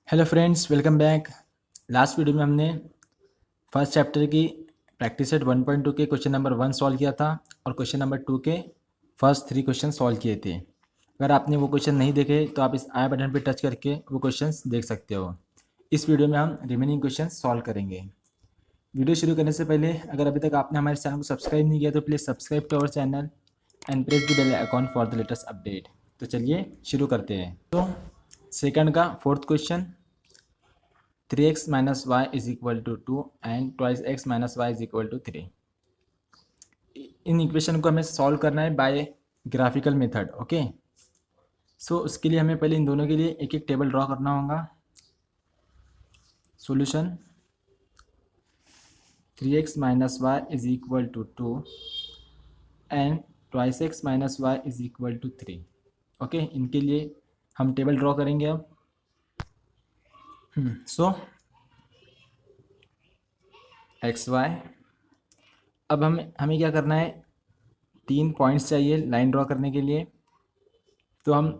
Hello friends, welcome back. Last video में हमने first chapter की प्रैक्टिस सेट 1.2 के क्वेश्चन नंबर 1 सॉल्व किया था और क्वेश्चन नंबर 2 के फर्स्ट 3 क्वेश्चन सॉल्व किए थे। अगर आपने वो क्वेश्चन नहीं देखे तो आप इस आई बटन पर टच करके वो क्वेश्चंस देख सकते हो। इस वीडियो में हम रिमेनिंग क्वेश्चन सॉल्व करेंगे। वीडियो शुरू करने से पहले अगर अभी तक आपने हमारे चैनल को सब्सक्राइब नहीं किया तो please subscribe to our channel and press the bell icon for the latest update. तो चलिए शुरू करते हैं। तो सेकंड का fourth question, 3x minus y is equal to 2 and twice x minus y is equal to 3। इन equation को हमें सॉल्व करना है by graphical method. Okay, so उसके लिए हमें पहले इन दोनों के लिए एक एक टेबल ड्रॉ करना होगा। Solution 3x minus y is equal to 2 and twice x minus y is equal to 3। Okay, इनके लिए हम टेबल ड्रॉ करेंगे अब। सो एक्स वाई, अब हमें क्या करना है, 3 पॉइंट्स चाहिए लाइन ड्रॉ करने के लिए। तो हम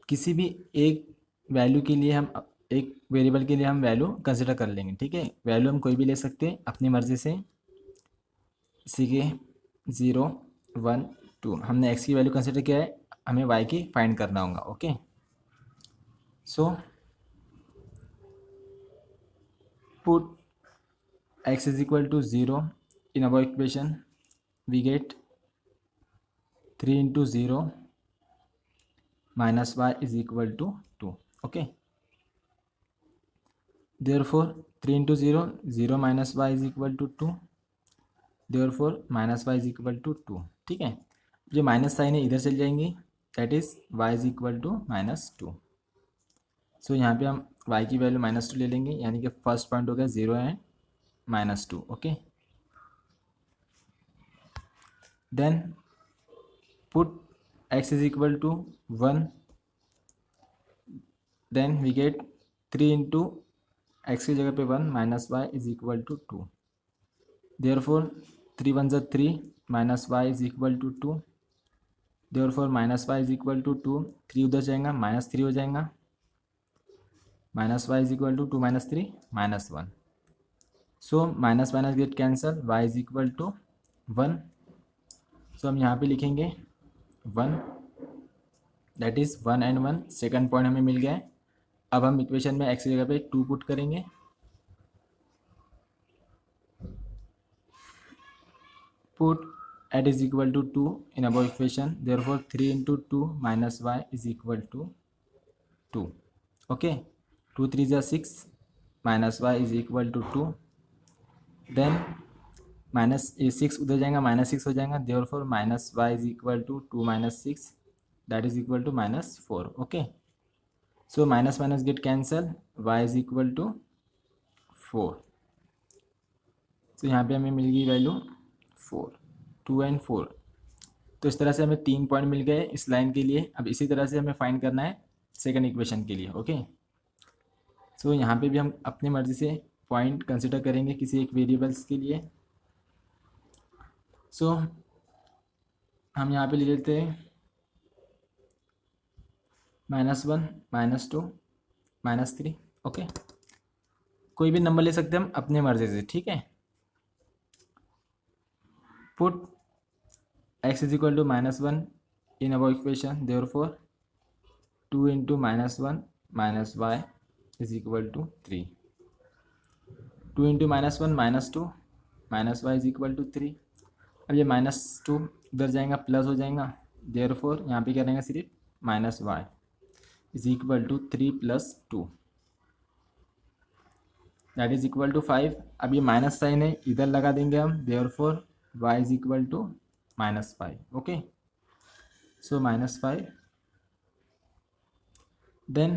किसी भी एक वैल्यू के लिए हम एक वेरिएबल के लिए हम वैल्यू कंसिडर कर लेंगे। ठीक है, वैल्यू हम कोई भी ले सकते हैं अपनी मर्ज़ी से। इसी के 0 1 2 हमने एक्स की वैल्यू कंसिडर किया है, हमें वाई की फाइंड करना होगा। Okay, so put x is equal to 0 in our equation, we get 3 into 0 minus y is equal to 2. Okay, therefore 3 into 0 0 minus y is equal to 2, therefore minus y is equal to 2. ठीक है, जो minus sign है इधर चल जाएंगी, that is y is equal to -2. सो यहाँ पे हम y की वैल्यू -2 ले लेंगे, यानी कि फर्स्ट पॉइंट हो गया 0 एंड -2. Okay, then put x is equal to 1, then we get 3 into x की जगह पे 1 minus y is equal to 2, therefore 3 1 जा 3 minus y is equal to 2, therefore minus y is equal to 2, 3 उधर जाएगा -3 हो जाएगा, minus y is equal to 2 minus 3 -1. So minus minus get cancel, y is equal to 1. So हम यहाँ पे लिखेंगे 1, that is 1 and 1, second point हमें मिल गया है। अब हम इक्वेशन में x की जगह पे 2 पुट करेंगे। Put at is equal to 2 in above equation, therefore 3 into 2 minus y is equal to 2. Okay, 2 3 is 6 minus y is equal to 2, then minus 6 उधर जाएगा -6 हो जाएगा, therefore minus y is equal to 2 minus 6, that is equal to -4. Okay, so minus minus get cancel, y is equal to 4. तो यहाँ पे हमें मिल गई value 4, 2 and 4। तो इस तरह से हमें 3 पॉइंट मिल गए इस लाइन के लिए। अब इसी तरह से हमें फाइंड करना है सेकंड इक्वेशन के लिए। ओके, सो यहाँ पे भी हम अपनी मर्ज़ी से पॉइंट कंसिडर करेंगे किसी एक वेरिएबल्स के लिए। सो हम यहाँ पे ले लेते हैं -1 -2 -3। ओके, कोई भी नंबर ले सकते हैं हम अपने मर्ज़ी से। ठीक है, put x is equal to -1 in our equation, therefore 2 into -1 minus y is equal to 3. 2 into -1 -2 minus y is equal to 3. अब ये -2 उधर जाएगा प्लस हो जाएगा, therefore यहाँ पे क्या रहेगा, सिर्फ -y is equal to 3 plus 2, that is equal to 5. अब ये माइनस साइन है इधर लगा देंगे हम, therefore y is equal to -5. Okay, so -5, then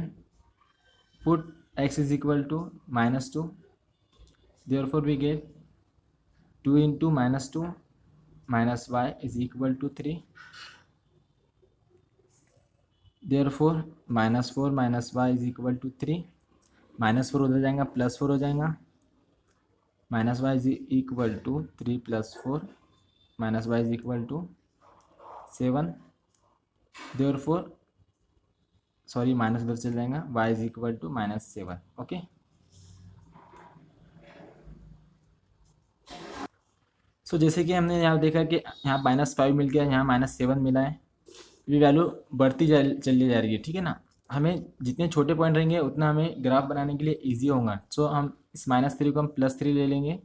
put x is equal to -2, therefore we get 2 into -2 minus y is equal to 3, therefore -4 minus y is equal to 3. -4 उधर जाएगा +4 हो जाएगा, minus y is equal to 3 plus 4 minus y is equal to 7, therefore sorry minus इधर चल जाएगा, y is equal to -7। Okay, so जैसे कि हमने यहाँ देखा कि यहाँ -5 मिल गया, यहाँ -7 मिला है, ये वैल्यू बढ़ती चली जा रही है, ठीक है ना। हमें जितने छोटे पॉइंट रहेंगे उतना हमें ग्राफ बनाने के लिए इजी होगा। सो हम इस -3 को हम +3 ले लेंगे,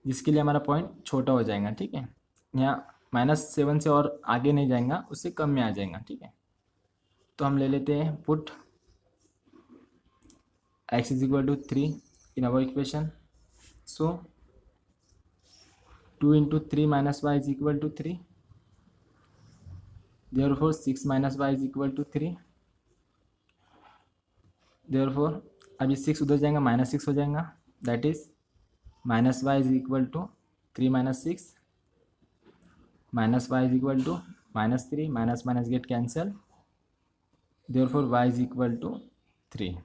जिसके लिए हमारा पॉइंट छोटा हो जाएगा, ठीक है। यहाँ -7 से और आगे नहीं जाएगा, उससे कम में आ जाएगा, ठीक है। तो हम ले लेते हैं put x is equal to 3 in our equation. So 2 into 3 minus y is equal to 3, therefore 6 minus y is equal to 3। therefore अभी 6 उधर जाएगा, -6 हो जाएगा, that is minus y is equal to 3 minus 6, minus y is equal to -3, minus minus get cancel, therefore y is equal to 3।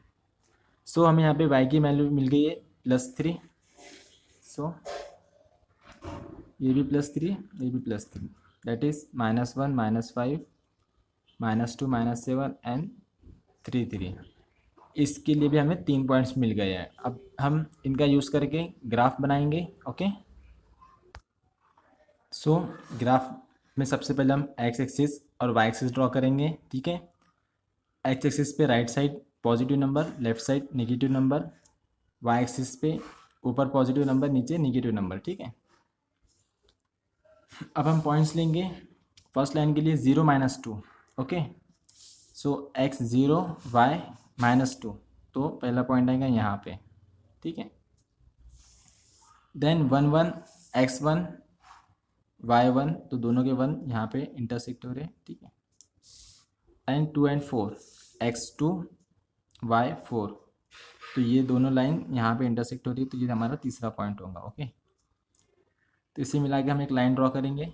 So हमें यहाँ पे y की value मिल गई है +3। सो ये भी +3, ये भी +3, दैट इज -1 -5 -2 -7 एंड 3 इसके लिए भी हमें 3 पॉइंट्स मिल गए हैं। अब हम इनका यूज़ करके ग्राफ बनाएंगे। ओके, सो ग्राफ में सबसे पहले हम x एक्सिस और y एक्सिस ड्रॉ करेंगे, ठीक है। x एक्सिस पे right side positive number, left side negative number, y axis पे ऊपर पॉजिटिव नंबर, नीचे नेगेटिव नंबर, ठीक है। अब हम पॉइंट्स लेंगे। फर्स्ट लाइन के लिए 0 -2, ओके। सो x 0 y -2, तो पहला पॉइंट आएगा यहाँ पे, ठीक है। देन 1 1 x 1 y 1, तो दोनों के 1 यहाँ पे इंटरसेक्ट हो रहे हैं, ठीक है। एंड 2 एंड 4 x 2 y 4, तो ये दोनों लाइन यहाँ पे इंटरसेक्ट हो रही है, तो ये हमारा तीसरा पॉइंट होगा। ओके, तो इसे मिला के हम एक लाइन ड्रॉ करेंगे।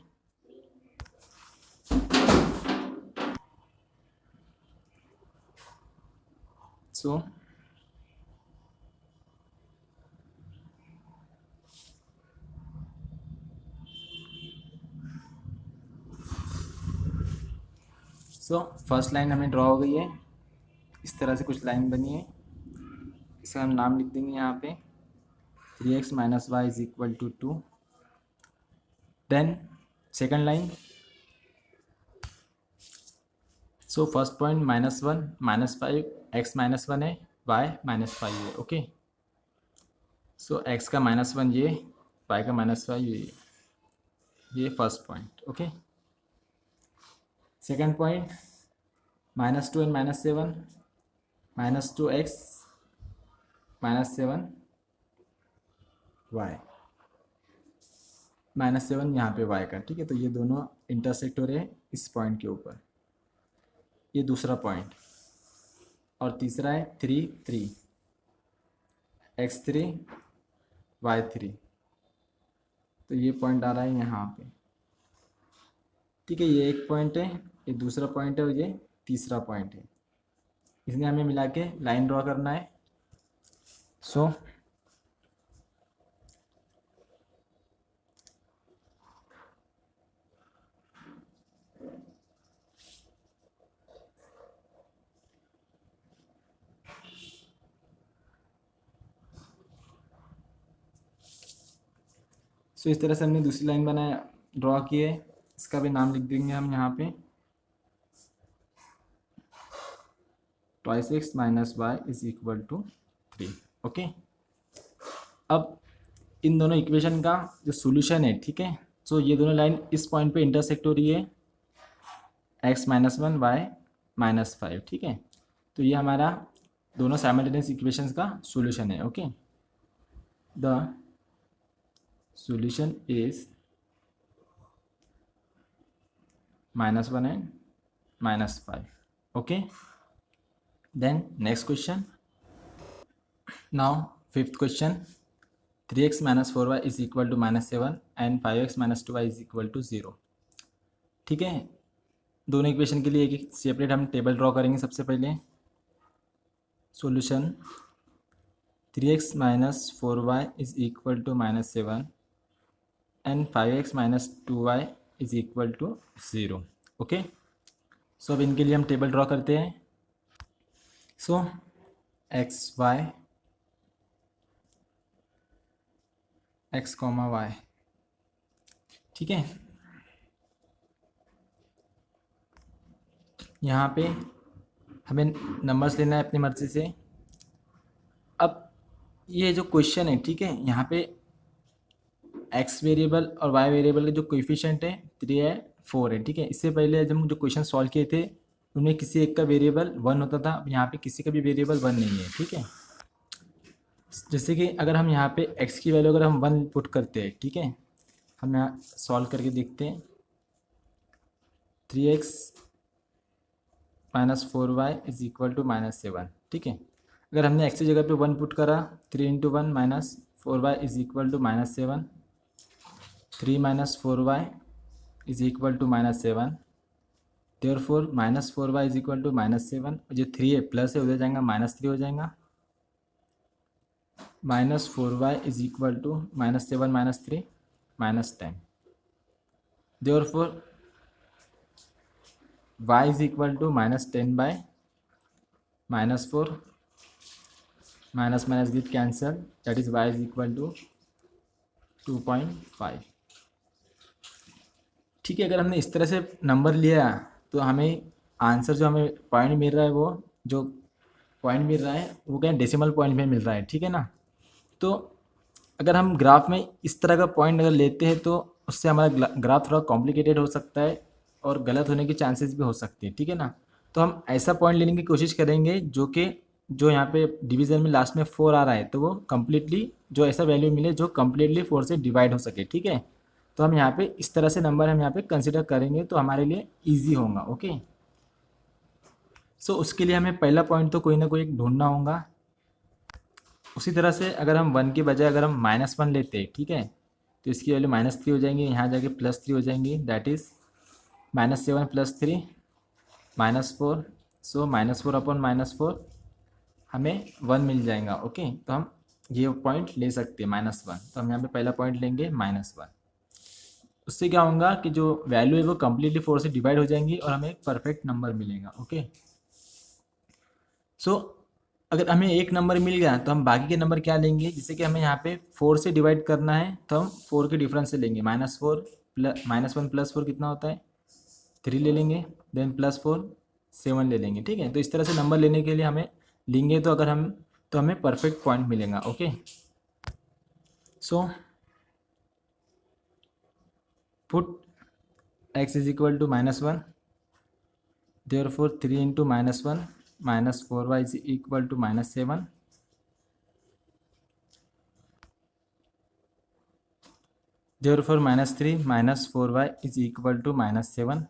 सो फर्स्ट लाइन हमें ड्रॉ हो गई है, इस तरह से कुछ लाइन बनी है, इसे हम नाम लिख देंगे यहाँ पे 3x - y is equal to 2। Then second line, so first point -1 -5, x -1 है, y -5 है। ओके, सो x का -1 ये, y का -5 ये first point. Okay, second point -2 and -7, -2x -7 y, -7 यहाँ पे y का, ठीक है। तो ये दोनों इंटरसेक्ट हो रहे हैं इस पॉइंट के ऊपर, ये दूसरा पॉइंट। और तीसरा है 3 3, x 3 y 3, तो ये पॉइंट आ रहा है यहाँ पे, ठीक है। ये एक पॉइंट है, ये दूसरा पॉइंट है और ये तीसरा पॉइंट है, इसलिए हमें मिला के लाइन ड्रॉ करना है। सो इस तरह से हमने दूसरी लाइन बनाया, ड्रॉ की है, इसका भी नाम लिख देंगे हम यहाँ पे 2x - y is equal to 3। Okay, अब इन दोनों इक्वेशन का जो सॉल्यूशन है, ठीक है। सो ये दोनों लाइन इस पॉइंट पे इंटरसेक्ट हो रही है, x -1 y -5, ठीक है। तो ये हमारा दोनों साइमल्टेनियस इक्वेशंस का सॉल्यूशन है। Okay, the solution is -1 and -5. Okay, then next question. Now fifth question, 3x - 4y is equal to -7 and 5x - 2y is equal to 0। ठीक है, दोनों इक्वेशन के लिए एक एक सेपरेट हम टेबल ड्रॉ करेंगे। सबसे पहले solution 3x - 4y is equal to -7 and 5x - 2y is equal to 0। Okay, so अब इनके लिए हम टेबल ड्रॉ करते हैं। So x y x comma y, ठीक है। यहाँ पे हमें नंबर्स लेना है अपनी मर्ज़ी से। अब ये जो क्वेश्चन है, ठीक है, यहाँ पे एक्स वेरिएबल और वाई वेरिएबल के जो कोएफिशिएंट है 3 है 4 है, ठीक है। इससे पहले जब हम जो क्वेश्चन सॉल्व किए थे उनमें किसी एक का वेरिएबल 1 होता था, अब यहाँ पे किसी का भी वेरिएबल 1 नहीं है, ठीक है। जैसे कि अगर हम यहाँ पे x की वैल्यू अगर हम 1 पुट करते हैं, ठीक है, हम यहाँ सॉल्व करके देखते हैं। 3x minus 4y is equal to -7, ठीक है। अगर हमने x की जगह पे 1 पुट करा, 3 into 1 minus 4y is equal to -7, 3 minus 4y is equal to -7, therefore -4y is equal to -7, जो 3 है प्लस है उधर जाएगा -3 हो जाएगा, -4y is equal to -7 -3 -10, therefore y is equal to -10 by -4, minus minus get cancel, that is y is equal to 2.5, ठीक है। अगर हमने इस तरह से नंबर लिया तो हमें आंसर जो हमें पॉइंट मिल रहा है, वो जो पॉइंट मिल रहा है वो क्या डेसिमल पॉइंट में मिल रहा है, ठीक है ना। तो अगर हम ग्राफ में इस तरह का पॉइंट अगर लेते हैं तो उससे हमारा ग्राफ थोड़ा कॉम्प्लिकेटेड हो सकता है और गलत होने की चांसेस भी हो सकते हैं, ठीक है ना। तो हम ऐसा पॉइंट लेने की कोशिश करेंगे जो यहाँ पे डिवीज़न में लास्ट में 4 आ रहा है, तो वो कम्प्लीटली जो ऐसा वैल्यू मिले जो कम्प्लीटली 4 से डिवाइड हो सके, ठीक है। तो हम यहाँ पे इस तरह से नंबर हम यहाँ पे कंसिडर करेंगे तो हमारे लिए ईजी होगा, ओके। सो उसके लिए हमें पहला पॉइंट तो कोई ना कोई एक ढूंढना होगा। उसी तरह से अगर हम 1 के बजाय अगर हम -1 लेते हैं, ठीक है, तो इसकी वैल्यू -3 हो जाएंगी, यहाँ जाके +3 हो जाएंगी, दैट इज़ -7 + 3 -4, सो -4 अपॉन -4 हमें 1 मिल जाएगा, ओके। तो हम ये पॉइंट ले सकते हैं -1, तो हम यहाँ पे पहला पॉइंट लेंगे -1। उससे क्या होगा कि जो वैल्यू है वो कम्प्लीटली 4 से डिवाइड हो जाएंगी और हमें एक परफेक्ट नंबर मिलेगा, ओके। सो अगर हमें एक नंबर मिल गया तो हम बाकी के नंबर क्या लेंगे, जैसे कि हमें यहाँ पे 4 से डिवाइड करना है तो हम 4 के डिफरेंस से लेंगे, -1 + 4 कितना होता है 3 ले लेंगे, देन +4 7 ले लेंगे, ठीक है। तो इस तरह से नंबर लेने के लिए हमें लेंगे तो अगर हम तो हमें परफेक्ट पॉइंट मिलेगा, okay. So put x is equal to -1, therefore 3 into -1 -4y is equal to -7, therefore -3 -4y is equal to -7,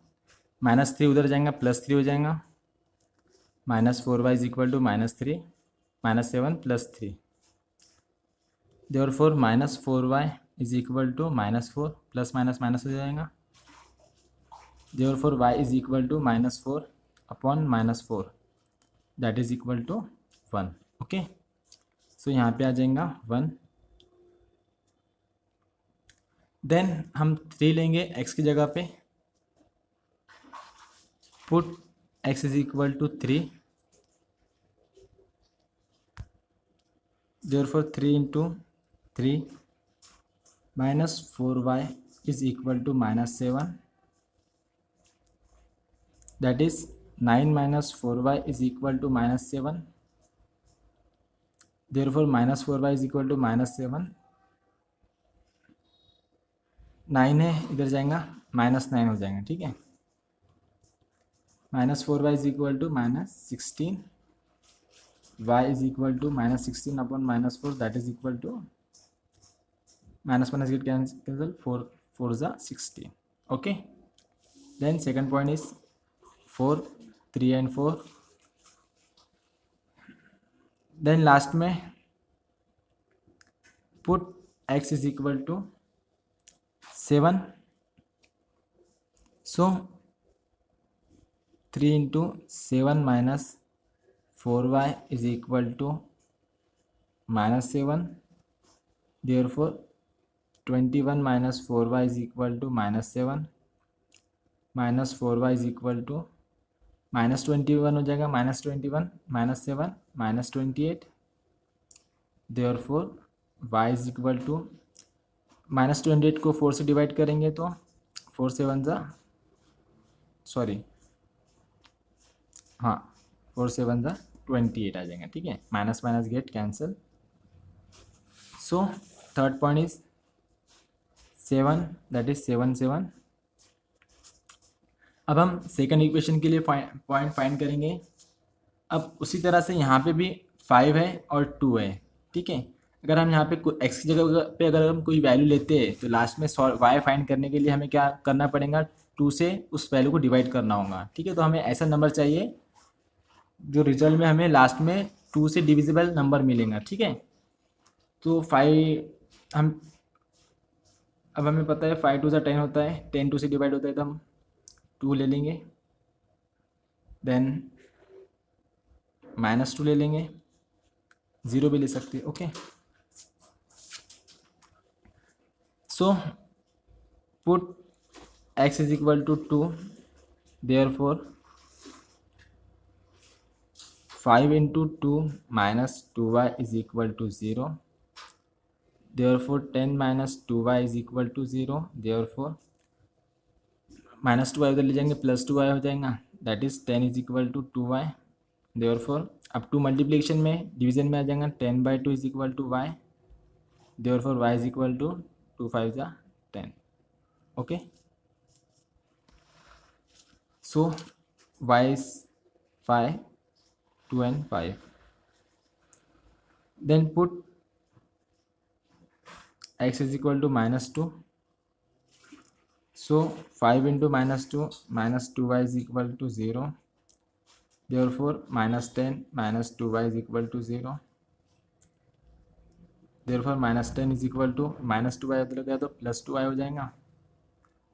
-3 उधर जाएगा +3 हो जाएगा, -4y is equal to -3 -7 +3, therefore -4y is equal to -4 plus minus minus हो जाएगा, therefore y is equal to -4 upon -4 that is equal to 1, okay. So यहाँ पे आ जाएगा 1, then हम 3 लेंगे x की जगह पे, put x is equal to 3, therefore 3 into 3 -4y is equal to -7, that is 9 - 4y is equal to -7, therefore -4y is equal to -7, 9 है इधर जाएगा -9 हो जाएगा, ठीक है। -4y is equal to -16, y is equal to -16 upon -4 that is equal to -1 get cancel, 4 ज़ा 16, okay. Then second point is 4 3 and 4, then last में put x is equal to 7, so 3 into 7 -4y is equal to -7, therefore 21 - 4y is equal to -7, -4y is equal to -21 हो जाएगा, -21 -7 -28, therefore y is equal to -28 को 4 से divide करेंगे तो 4 से 1 ज़ा sorry हाँ 4 से 1 ज़ा 28 आ जाएगा, ठीक है। Minus minus get cancel. So third point is 7, that is 7 7। अब हम सेकंड इक्वेशन के लिए पॉइंट फाइंड करेंगे। अब उसी तरह से यहाँ पे भी 5 है और 2 है, ठीक है। अगर हम यहाँ पे x की जगह पे अगर हम कोई वैल्यू लेते हैं तो लास्ट में y फाइंड करने के लिए हमें क्या करना पड़ेगा, 2 से उस वैल्यू को डिवाइड करना होगा, ठीक है। तो हमें ऐसा नंबर चाहिए जो रिजल्ट में हमें लास्ट में 2 से डिविजिबल नंबर मिलेगा, ठीक है। तो 5 हम अब हमें पता है 5 2 ज़ा 10 होता है, 10 2 से डिवाइड होता है तो हम 2 ले लेंगे, देन -2 ले लेंगे, 0 भी ले सकते हैं, okay. So put x is equal to 2, therefore 5 into 2 minus 2y is equal to 0, therefore 10 minus 2y is equal to 0, therefore -2y उधर ले जाएंगे +2y हो जाएगा, that is 10 is equal to 2y, therefore अब 2 मल्टीप्लिकेशन में division में आ जाएगा 10/2 is equal to y, therefore y is equal to 2 5 ज़ा 10, okay. So y is 5, 2 and 5. Then put x is equal to -2. So 5 into -2 minus 2y is equal to 0. Therefore -10 minus 2y is equal to 0. Therefore -10 is equal to -2y उधर गया तो +2y हो जाएगा।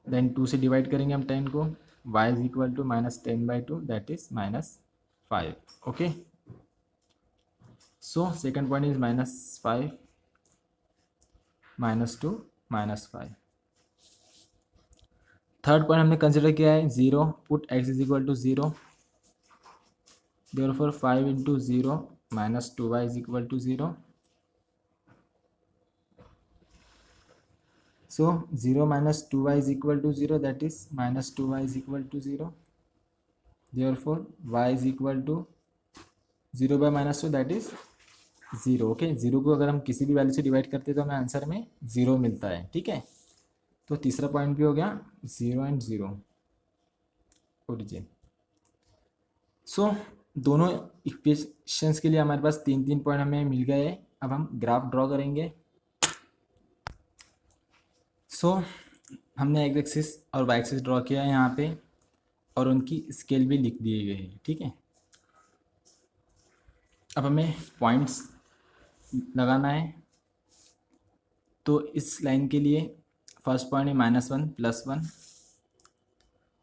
Then 2 से divide करेंगे हम 10 को, y is equal to -10/2 that is -5, okay. So second point is -5 -2 -5। Third point हमने कंसिडर किया है 0, put x is equal to 0, therefore 5 into 0 minus 2y is equal to 0। So 0 minus 2y is equal to 0, that is -2y is equal to 0, therefore y is equal to 0 by -2 that is 0, okay. 0 को अगर हम किसी भी value से divide करते हैं तो हमें आंसर में 0 मिलता है, ठीक है। तो तीसरा पॉइंट भी हो गया 0 and 0 ओरिजिन। सो दोनों इक्वेशंस के लिए हमारे पास 3 पॉइंट हमें मिल गए। अब हम ग्राफ ड्रॉ करेंगे। सो हमने एक्स एक्सिस और वाई एक्सिस ड्रॉ किया है यहाँ पे और उनकी स्केल भी लिख दिए गए हैं, ठीक है। अब हमें पॉइंट्स लगाना है। तो इस लाइन के लिए फर्स्ट पॉइंट है -1 +1।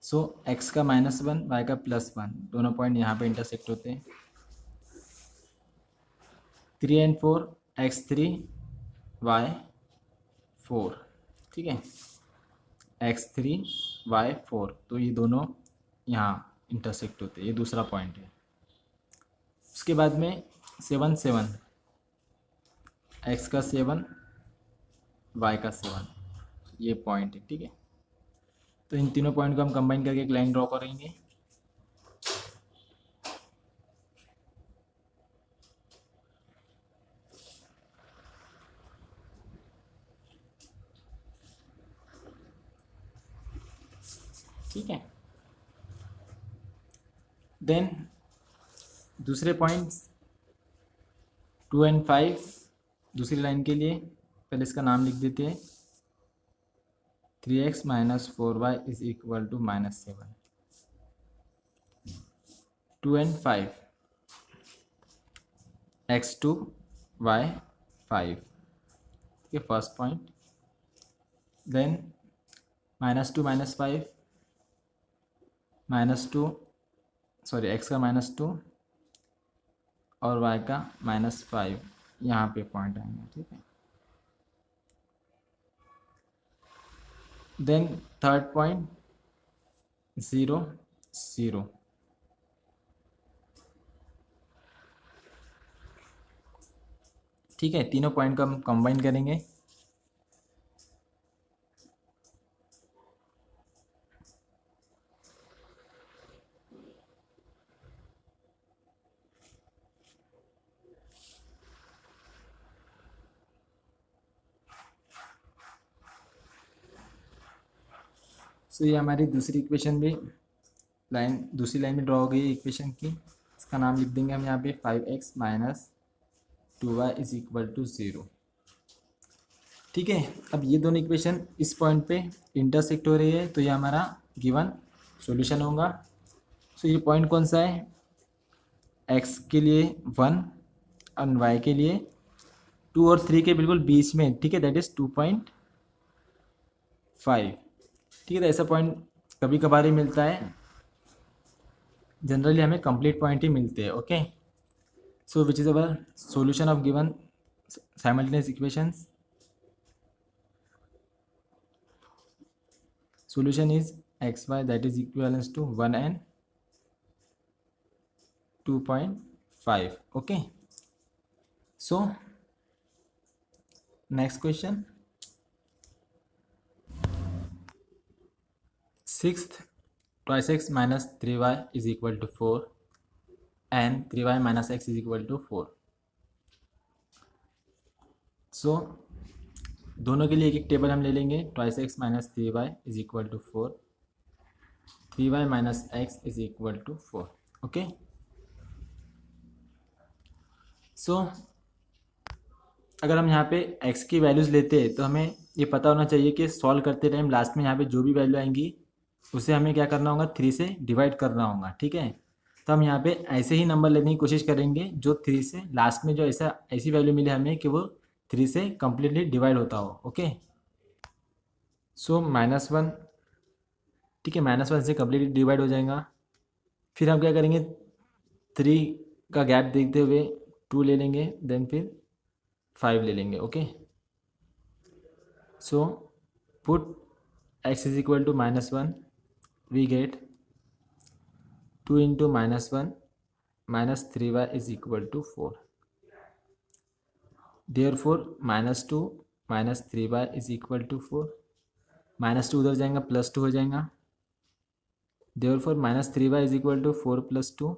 सो x का -1 y का +1 दोनों पॉइंट यहाँ पे इंटरसेक्ट होते हैं। 3 and 4 x3 y4, ठीक है। x3 y4 तो ये दोनों यहाँ इंटरसेक्ट होते हैं, ये दूसरा पॉइंट है। उसके बाद में 7 7 x का 7 y का 7 ये पॉइंट है, ठीक है। तो इन तीनों पॉइंट को हम कंबाइन करके एक लाइन ड्रॉ करेंगे। ठीक है। देन दूसरे पॉइंट्स 2 and 5 दूसरी लाइन के लिए पहले इसका नाम लिख देते हैं। 3x - 4y is equal to -7। 2 and 5 x2 y5, ठीक है, फर्स्ट पॉइंट। देन -2 -5 x का -2 और y का -5 यहाँ पे पॉइंट आएंगे, ठीक है। देन थर्ड पॉइंट 0 0 ठीक है, तीनों पॉइंट को हम कंबाइन करेंगे। सो ये हमारी दूसरी इक्वेशन भी दूसरी लाइन में ड्रॉ हो गई इक्वेशन की। इसका नाम लिख देंगे हम यहाँ पे 5x minus 2y is equal to 0। ठीक है, अब ये दोनों इक्वेशन इस पॉइंट पे इंटरसेक्ट हो रही है, तो ये हमारा गिवन सॉल्यूशन होगा। सो ये पॉइंट कौन सा है, x के लिए 1 और y के लिए 2 और 3 के बिल्कुल बीच में। ठीक है, दैट इज 2.5। ठीक है, तो ऐसा पॉइंट कभी कभार ही मिलता है, जनरली हमें कंप्लीट पॉइंट ही मिलते हैं। Okay, so which is our solution of given simultaneous equations. Solution is xy that is equivalent to 1 and 2.5. Okay, so next question, sixth, twice x minus 3y is equal to 4 and 3y minus x is equal to 4. so दोनों के लिए एक एक table हम ले लेंगे। Twice x minus 3y is equal to 4, 3y minus x is equal to 4। Okay, so अगर हम यहाँ पे x की वैल्यूज़ लेते हैं तो हमें ये पता होना चाहिए कि सॉल्व करते टाइम लास्ट में यहाँ पे जो भी वैल्यू आएंगी उसे हमें क्या करना होगा, 3 से डिवाइड करना होगा। ठीक है, तो हम यहाँ पे ऐसे ही नंबर लेने की कोशिश करेंगे जो 3 से लास्ट में जो ऐसी वैल्यू मिले हमें कि वो 3 से कम्प्लीटली डिवाइड होता हो। ओके, सो -1, ठीक है, -1 से कम्प्लीटली डिवाइड हो जाएगा। फिर हम क्या करेंगे, 3 का गैप देखते हुए 2 ले लेंगे, देन फिर 5 ले लेंगे। Okay, so put x is equal to -1, we get 2 into -1 minus 3y is equal to 4। Therefore -2 minus 3y is equal to 4। -2 उधर जाएगा, +2 हो जाएगा। Therefore -3y is equal to 4 + 2,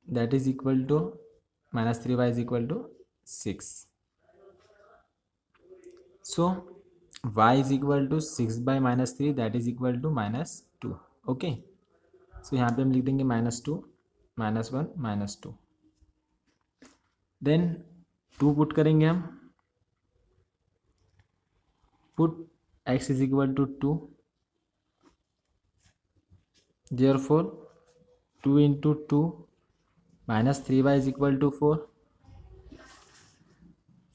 that is equal to -3y is equal to 6। So y is equal to 6 by -3, that is equal to -2। Okay, so यहाँ पे हम लिख देंगे -2 -1 -2, then 2 put करेंगे हम। Put x is equal to 2, therefore 2 into 2 minus 3y is equal to 4,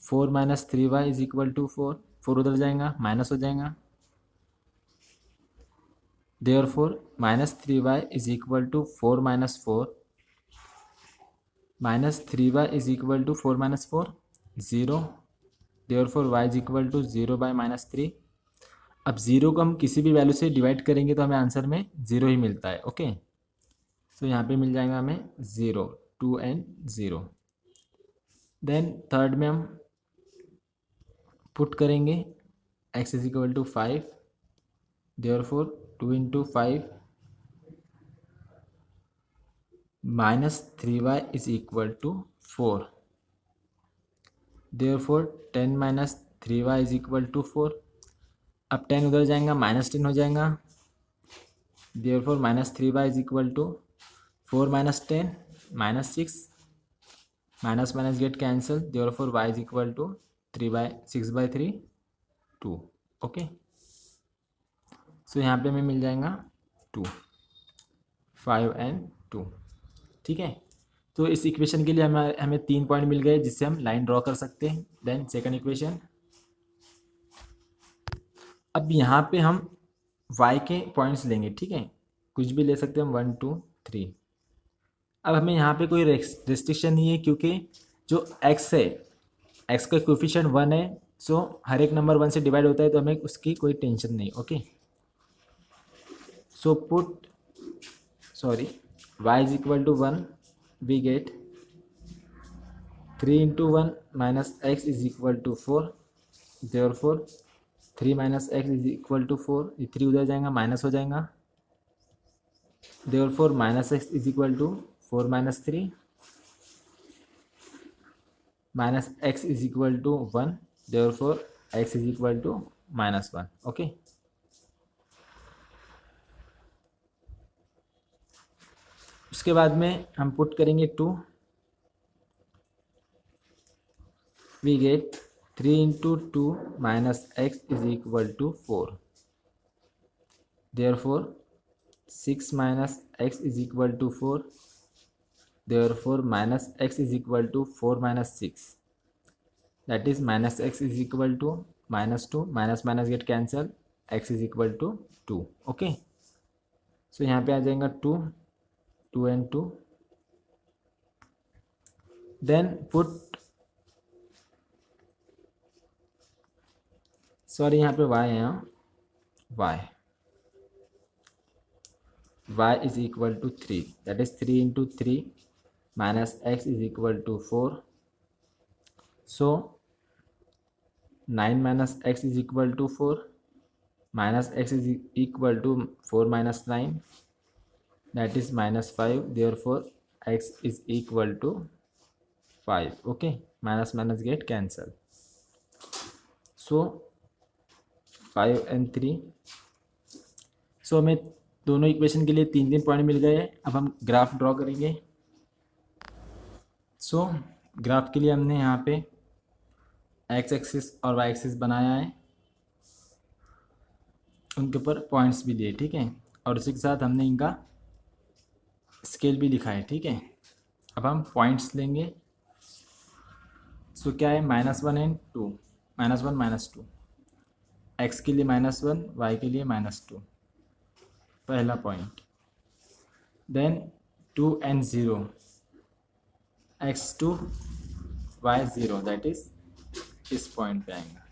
4 minus 3y is equal to 4, 4 उधर जाएगा, minus हो जाएगा। Therefore -3y is equal to 4 minus 4, -3y is equal to 4 minus 4 0। Therefore y is equal to 0 by -3। अब 0 को हम किसी भी value से डिवाइड करेंगे तो हमें आंसर में 0 ही मिलता है। ओके, तो यहाँ पे मिल जाएगा हमें 0, 2 and 0। देन थर्ड में हम पुट करेंगे x is equal to 5, therefore 2 into 5 -3y is equal to 4, therefore 10 minus 3y is equal to 4। अब 10 उधर जाएगा, -10 हो जाएगा। Therefore -3y is equal to 4 minus 10 -6, minus minus get cancel. Therefore y is equal to 6/3 2। Okay, so यहाँ पे हमें मिल जाएगा 2, 5 and 2। ठीक है, तो इस इक्वेशन के लिए हमें 3 पॉइंट मिल गए जिससे हम लाइन ड्रॉ कर सकते हैं। देन सेकंड इक्वेशन, अब यहाँ पे हम y के पॉइंट्स लेंगे। ठीक है, कुछ भी ले सकते हैं हम, 1 2 3। अब हमें यहाँ पे कोई रेस्ट्रिक्शन नहीं है क्योंकि जो x है, x का कोफिशिएंट 1 है, सो हर एक नंबर 1 से डिवाइड होता है, तो हमें उसकी कोई टेंशन नहीं। Okay, so put y is equal to 1, we get 3 into 1 minus x is equal to 4, therefore 3 minus x is equal to 4, ये 3 उधर जाएगा माइनस हो जाएगा, therefore minus x is equal to 4 minus 3 minus x is equal to 1, therefore x is equal to -1. Okay, उसके बाद में हम put करेंगे 2, we get 3 into 2 minus x is equal to 4, therefore 6 minus x is equal to 4, therefore minus x is equal to 4 minus 6, that is minus x is equal to -2, minus minus get cancel, x is equal to 2. Okay, so यहाँ पे आ जाएगा 2 and 2, then put, sorry यहाँ पे y है, यहाँ y is equal to 3, that is 3 into 3 minus x is equal to 4, so 9 minus x is equal to 4, minus x is equal to 4 minus 9, that is -5, therefore x is equal to 5. okay, minus minus get cancel, so 5 and 3. so हमें दोनों equation के लिए 3 point मिल गए. अब हम graph draw करेंगे. सो graph के लिए हमने यहाँ पे x एक्सिस और y एक्सिस बनाया है, उनके ऊपर पॉइंट्स भी दिए, ठीक है, और उसी के साथ हमने इनका स्केल भी लिखा है, ठीक है. अब हम पॉइंट्स लेंगे. सो क्या है, -1 and 2, -1 -2, x के लिए -1, y के लिए -2, पहला point. Then 2 and 0, x2 y0, that is इस पॉइंट पे आएगा.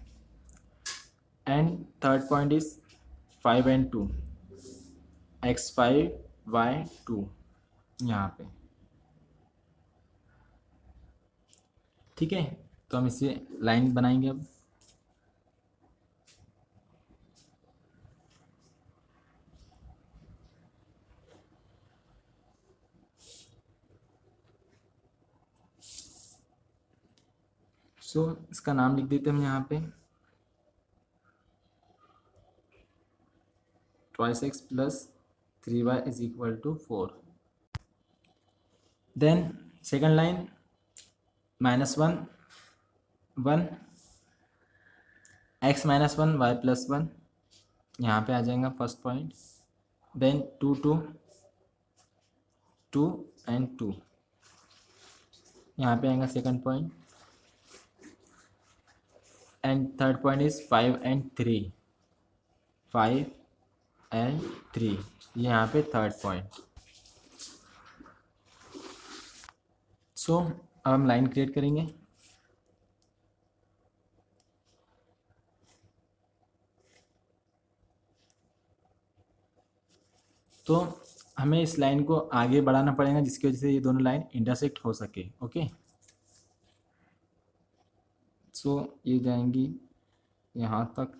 And third point is 5 and 2, x5 y2, यहाँ पे, ठीक है. तो हम इसे लाइन बनाएंगे. अब सो इसका नाम लिख देते हैं हम यहाँ पे, 2x + 3y is equal to 4. Then second line -1 1, x -1 y +1, यहाँ पे आ जाएगा फर्स्ट पॉइंट. देन 2 2 2 and 2, यहाँ पे आएगा second point. And third point is 5 and 3, 5 and 3, यहाँ पे थर्ड पॉइंट. सो अब हम लाइन क्रिएट करेंगे. तो हमें इस लाइन को आगे बढ़ाना पड़ेगा, जिसकी वजह से ये दोनों लाइन इंटरसेक्ट हो सके. ओके, सो ये जाएंगी यहाँ तक.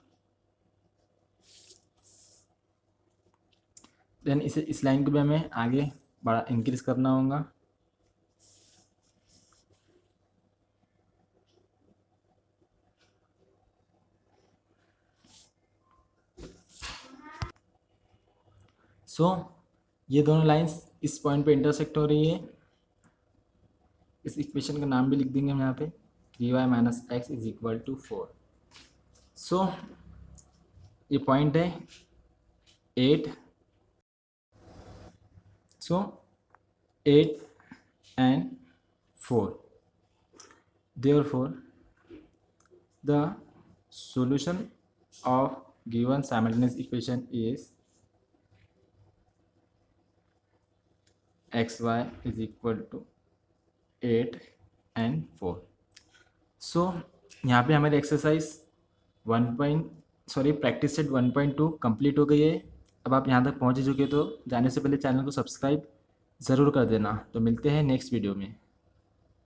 देन इस लाइन को भी हमें आगे बड़ा इंक्रीज करना होगा. सो ये दोनों लाइंस इस पॉइंट पे इंटरसेक्ट हो रही है. इस इक्वेशन का नाम भी लिख देंगे हम यहाँ पे, 3y - x is equal to 4. So ये पॉइंट है 8. सो 8 and 4, therefore the solution of given simultaneous equation is xy is equal to 8 and 4. सो यहाँ पे हमारी एक्सरसाइज प्रैक्टिस सेट 1.2 कंप्लीट हो गई है. अब आप यहाँ तक पहुँच चुके हो तो जाने से पहले चैनल को सब्सक्राइब ज़रूर कर देना. तो मिलते हैं नेक्स्ट वीडियो में.